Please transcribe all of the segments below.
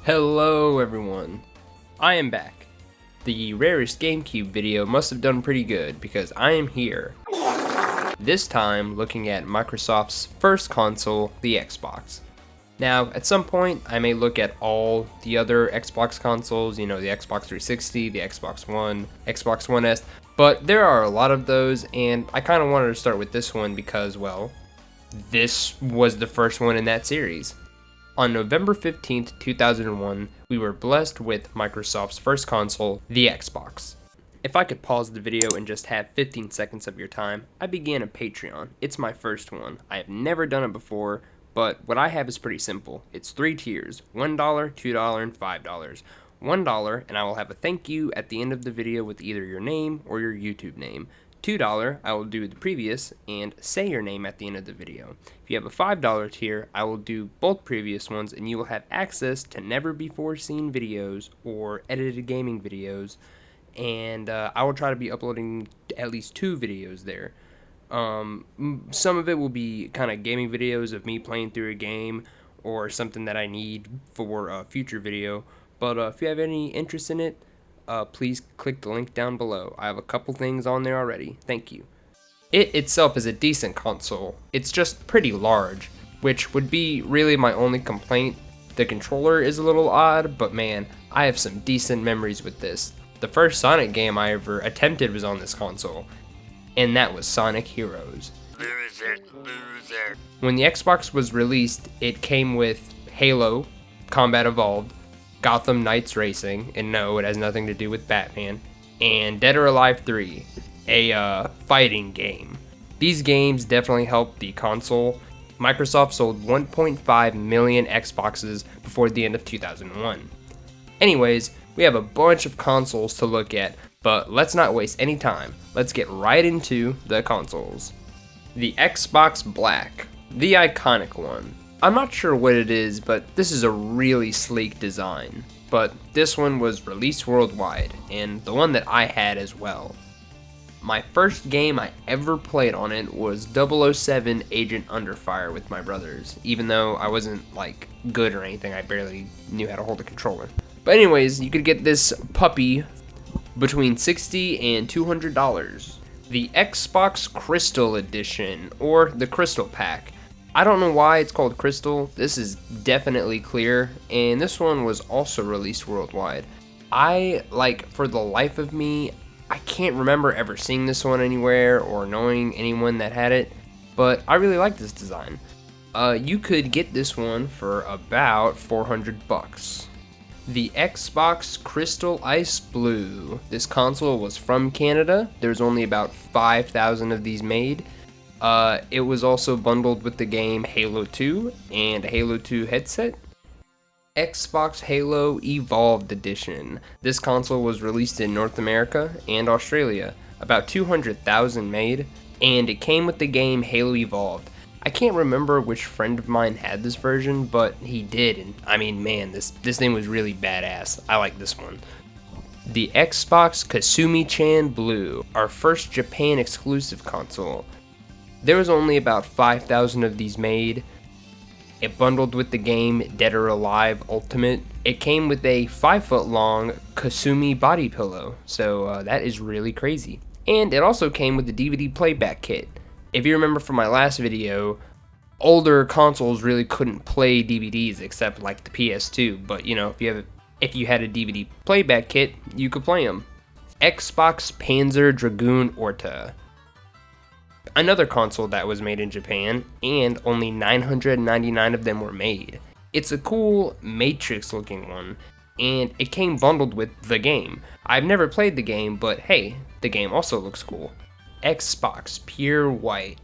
Hello everyone, I am back. The Rarest GameCube video must have done pretty good because I am here. This time looking at Microsoft's first console, the Xbox. Now, at some point, I may look at all the other Xbox consoles, you know, the Xbox 360, the Xbox One, Xbox One S, but there are a lot of those, and I kind of wanted to start with this one because, well, this was the first one in that series. On November 15th, 2001, we were blessed with Microsoft's first console, the Xbox. If I could pause the video and just have 15 seconds of your time, I began a Patreon. It's my first one. I have never done it before, but what I have is pretty simple. It's 3 tiers, $1, $2, and $5. $1, and I will have a thank you at the end of the video with either your name or your YouTube name. $2, I will do the previous and say your name at the end of the video. If you have a $5 tier, I will do both previous ones and you will have access to never before seen videos or edited gaming videos, and I will try to be uploading at least 2 videos there. Some of it will be kind of gaming videos of me playing through a game or something that I need for a future video, but if you have any interest in it, please click the link down below. I have a couple things on there already. Thank you. It itself is a decent console. It's just pretty large, which would be really my only complaint. The controller is a little odd, but man, I have some decent memories with this. The first Sonic game I ever attempted was on this console, and that was Sonic Heroes. Loser. When the Xbox was released, it came with Halo, Combat Evolved, Gotham Knights Racing, and no, it has nothing to do with Batman, and Dead or Alive 3, a fighting game. These games definitely helped the console. Microsoft sold 1.5 million Xboxes before the end of 2001. Anyways, we have a bunch of consoles to look at, but let's not waste any time. Let's get right into the consoles. The Xbox Black, the iconic one. I'm not sure what it is, but this is a really sleek design. But this one was released worldwide, and the one that I had as well. My first game I ever played on it was 007 Agent Under Fire with my brothers, even though I wasn't like good or anything. I barely knew how to hold a controller. But anyways, you could get this puppy between $60 and $200. The Xbox Crystal Edition, or the Crystal Pack. I don't know why it's called Crystal. This is definitely clear, and this one was also released worldwide. For the life of me, I can't remember ever seeing this one anywhere or knowing anyone that had it, but I really like this design. You could get this one for about $400. The Xbox Crystal Ice Blue. This console was from Canada. There's only about 5,000 of these made. It was also bundled with the game Halo 2 and a Halo 2 headset. Xbox Halo Evolved Edition. This console was released in North America and Australia, about 200,000 made, and it came with the game Halo Evolved. I can't remember which friend of mine had this version, but he did, and I mean, man, this thing was really badass. I like this one. The Xbox Kasumi-chan Blue, our first Japan exclusive console. There was only about 5,000 of these made. It bundled with the game Dead or Alive Ultimate. It came with a 5-foot long Kasumi body pillow, so that is really crazy. And it also came with the DVD playback kit. If you remember from my last video, older consoles really couldn't play DVDs except like the PS2, but you know, if you had a DVD playback kit, you could play them. Xbox Panzer Dragoon Orta. Another console that was made in Japan, and only 999 of them were made. It's a cool Matrix looking one, and it came bundled with the game. I've never played the game, but hey, the game also looks cool. Xbox Pure White.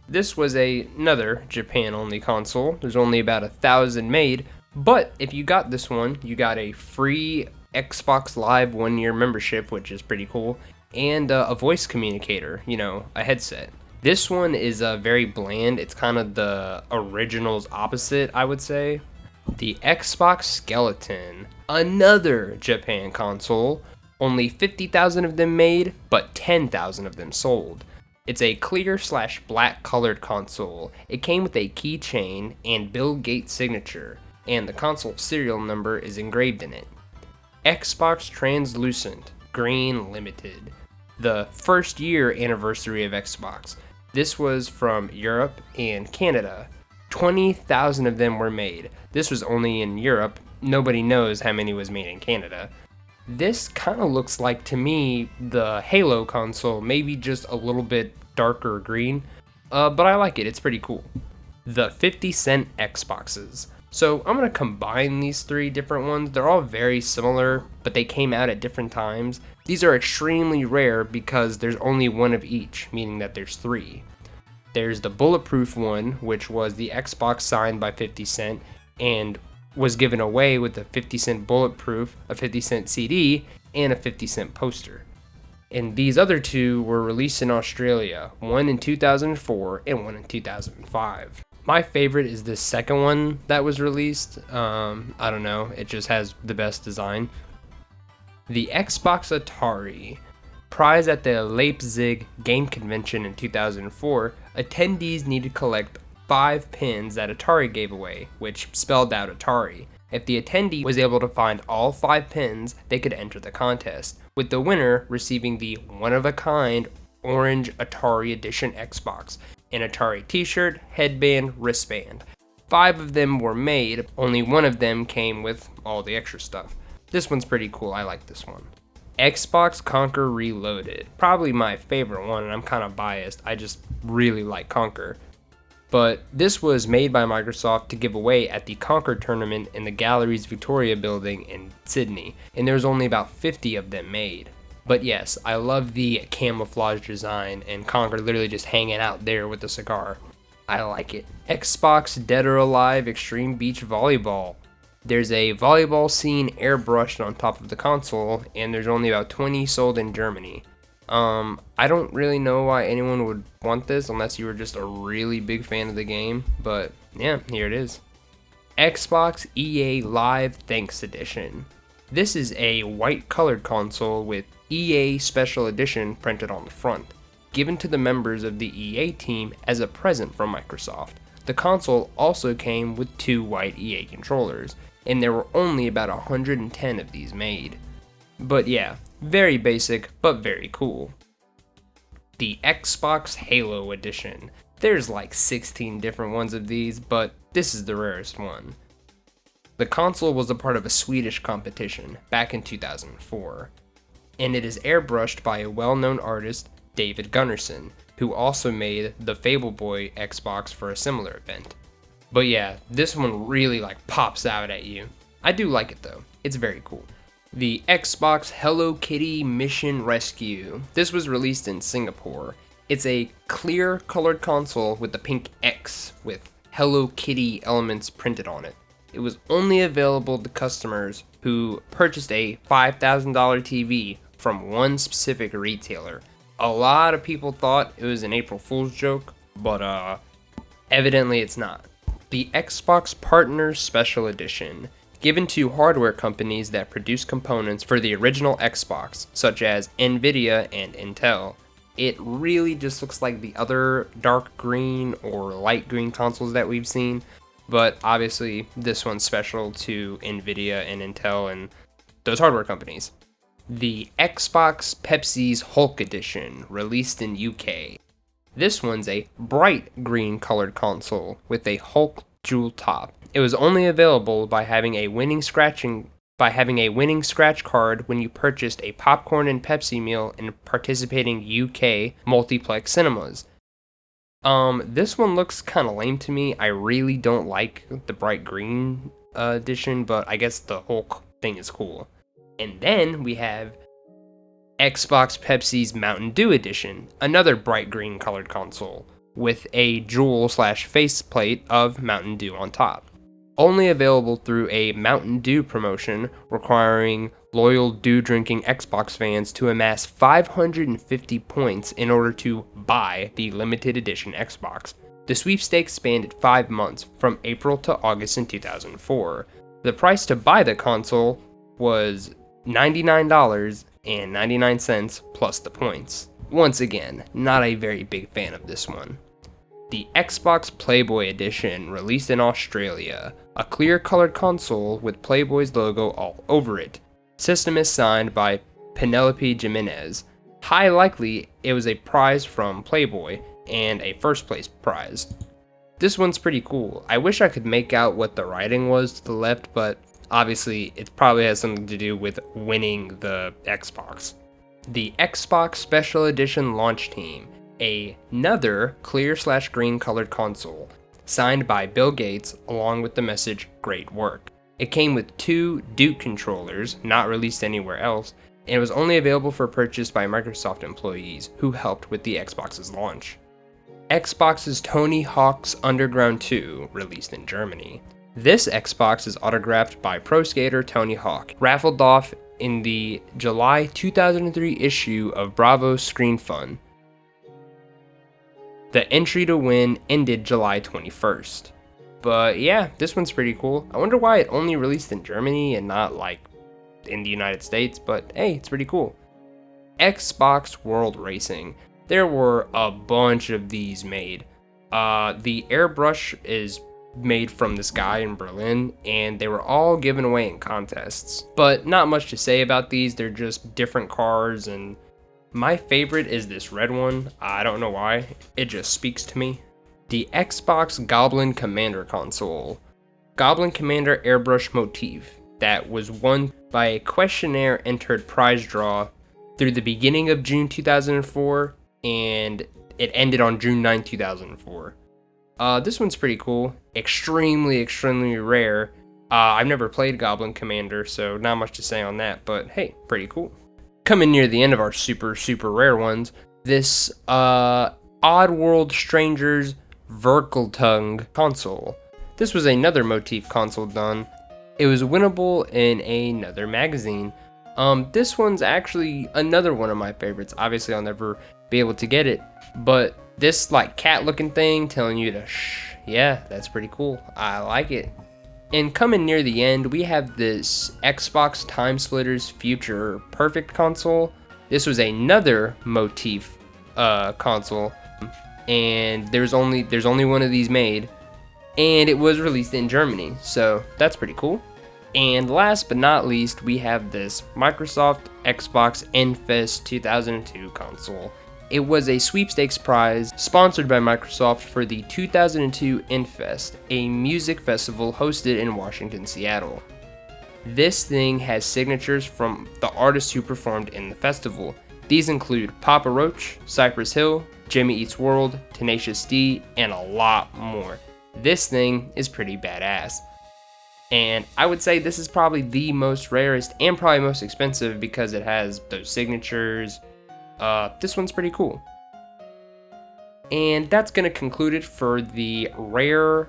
This was another Japan-only console. There's only about 1,000 made, but if you got this one, you got a free Xbox Live 1-year membership, which is pretty cool, and a voice communicator, you know, a headset. This one is very bland. It's kind of the original's opposite, I would say. The Xbox Skeleton, another Japan console. Only 50,000 of them made, but 10,000 of them sold. It's a clear/black colored console. It came with a keychain and Bill Gates signature. and the console serial number is engraved in it. Xbox Translucent Green Limited, the first year anniversary of Xbox. This was from Europe and Canada. 20,000 of them were made. This was only in Europe. Nobody knows how many was made in Canada. This kind of looks like, to me, the Halo console, maybe just a little bit darker green, but I like it. It's pretty cool. The 50-cent Xboxes. So I'm going to combine these three different ones. They're all very similar, but they came out at different times. These are extremely rare because there's only one of each, meaning that there's three. There's the bulletproof one, which was the Xbox signed by 50 Cent and was given away with a 50 Cent bulletproof, a 50 Cent CD, and a 50 Cent poster. And these other two were released in Australia, one in 2004 and one in 2005. My favorite is the second one that was released. I don't know, it just has the best design. The Xbox Atari. Prize at the Leipzig Game Convention in 2004, attendees need to collect 5 pins that Atari gave away, which spelled out Atari. If the attendee was able to find all 5 pins, they could enter the contest, with the winner receiving the one-of-a-kind orange Atari Edition Xbox, an Atari t-shirt, headband, wristband. 5 of them were made, only one of them came with all the extra stuff. This one's pretty cool, I like this one. Xbox Conquer Reloaded. Probably my favorite one, and I'm kind of biased. I just really like Conquer. But this was made by Microsoft to give away at the Conquer tournament in the Galleries Victoria building in Sydney, and there's only about 50 of them made. But yes, I love the camouflage design and Conquer literally just hanging out there with the cigar. I like it. Xbox Dead or Alive Extreme Beach Volleyball. There's a volleyball scene airbrushed on top of the console, and there's only about 20 sold in Germany. I don't really know why anyone would want this unless you were just a really big fan of the game, but yeah, here it is. Xbox EA Live Thanks Edition. This is a white colored console with EA Special Edition printed on the front, given to the members of the EA team as a present from Microsoft. The console also came with 2 white EA controllers, and there were only about 110 of these made. But yeah, very basic, but very cool. The Xbox Halo Edition. There's like 16 different ones of these, but this is the rarest one. The console was a part of a Swedish competition back in 2004, and it is airbrushed by a well-known artist, David Gunnarsson, who also made the Fable Boy Xbox for a similar event. But yeah, this one really like pops out at you. I do like it though, it's very cool. The Xbox Hello Kitty Mission Rescue. This was released in Singapore. It's a clear colored console with the pink X with Hello Kitty elements printed on it. It was only available to customers who purchased a $5,000 TV from one specific retailer. A lot of people thought it was an April Fool's joke, but evidently it's not. The Xbox Partners Special Edition, given to hardware companies that produce components for the original Xbox, such as Nvidia and Intel. It really just looks like the other dark green or light green consoles that we've seen, but obviously this one's special to Nvidia and Intel and those hardware companies. The Xbox Pepsi's Hulk Edition, released in UK. This one's a bright green colored console with a Hulk jewel top. It was only available by having a winning scratch card when you purchased a popcorn and Pepsi meal in participating UK multiplex cinemas. This one looks kind of lame to me. I really don't like the bright green edition, but I guess the Hulk thing is cool. And then we have Xbox Pepsi's Mountain Dew Edition, another bright green colored console, with a jewel/faceplate of Mountain Dew on top. Only available through a Mountain Dew promotion requiring loyal Dew-drinking Xbox fans to amass 550 points in order to buy the limited edition Xbox. The sweepstakes spanned 5 months, from April to August in 2004. The price to buy the console was $99.99 plus the points. Once again, not a very big fan of this one. The Xbox Playboy Edition, released in Australia. A clear colored console with Playboy's logo all over it. System is signed by Penelope Jimenez. High likely it was a prize from Playboy and a first place prize. This one's pretty cool. I wish I could make out what the writing was to the left, but obviously it probably has something to do with winning the Xbox. The Xbox Special Edition Launch Team. Another clear/green colored console, signed by Bill Gates along with the message, "Great work." It came with 2 Duke controllers, not released anywhere else, and it was only available for purchase by Microsoft employees who helped with the Xbox's launch. Xbox's Tony Hawk's Underground 2, released in Germany. This Xbox is autographed by pro skater Tony Hawk, raffled off in the July 2003 issue of Bravo's Screen Fun. The entry to win ended July 21st. But yeah, this one's pretty cool. I wonder why it only released in Germany and not like in the United States, but hey, it's pretty cool. Xbox World Racing. There were a bunch of these made. The airbrush is made from this guy in Berlin, and they were all given away in contests. But not much to say about these, they're just different cars, and my favorite is this red one. I don't know why, it just speaks to me. The Xbox Goblin Commander console. Goblin Commander airbrush motif that was won by a questionnaire entered prize draw through the beginning of June 2004, and it ended on June 9, 2004. This one's pretty cool. Extremely rare. I've never played Goblin Commander, so not much to say on that, but hey, pretty cool. Coming near the end of our super rare ones, this Oddworld Strangers Verkeltung console. This was another motif console done. It was winnable in another magazine. This one's actually another one of my favorites. Obviously I'll never be able to get it, but this like cat looking thing telling you to shh, yeah, that's pretty cool. I like it. And coming near the end, we have this Xbox Time Splitters Future Perfect console. This was another motif console, and there's only one of these made, and it was released in Germany, so that's pretty cool. And last but not least, we have this Microsoft Xbox NFest 2002 console. It was a sweepstakes prize sponsored by Microsoft for the 2002 NFest, a music festival hosted in Washington, Seattle. This thing has signatures from the artists who performed in the festival. These include Papa Roach, Cypress Hill, Jimmy Eats World, Tenacious D, and a lot more. This thing is pretty badass. And I would say this is probably the most rarest and probably most expensive because it has those signatures. This one's pretty cool. And that's gonna conclude it for the rare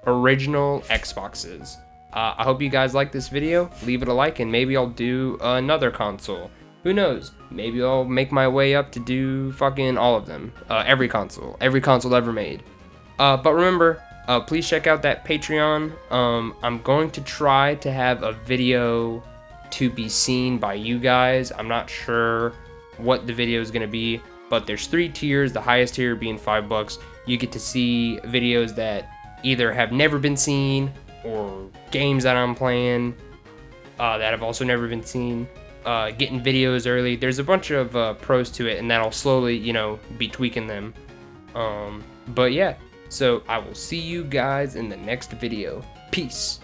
original Xboxes. I hope you guys like this video. Leave it a like and maybe I'll do another console. Who knows? Maybe I'll make my way up to do fucking all of them. Every console ever made. But remember, please check out that Patreon. I'm going to try to have a video to be seen by you guys. I'm not sure what the video is going to be, but there's 3 tiers, the highest tier being $5. You get to see videos that either have never been seen or games that I'm playing that have also never been seen, getting videos early. There's a bunch of pros to it, and that'll slowly, be tweaking them. But yeah, so I will see you guys in the next video. Peace.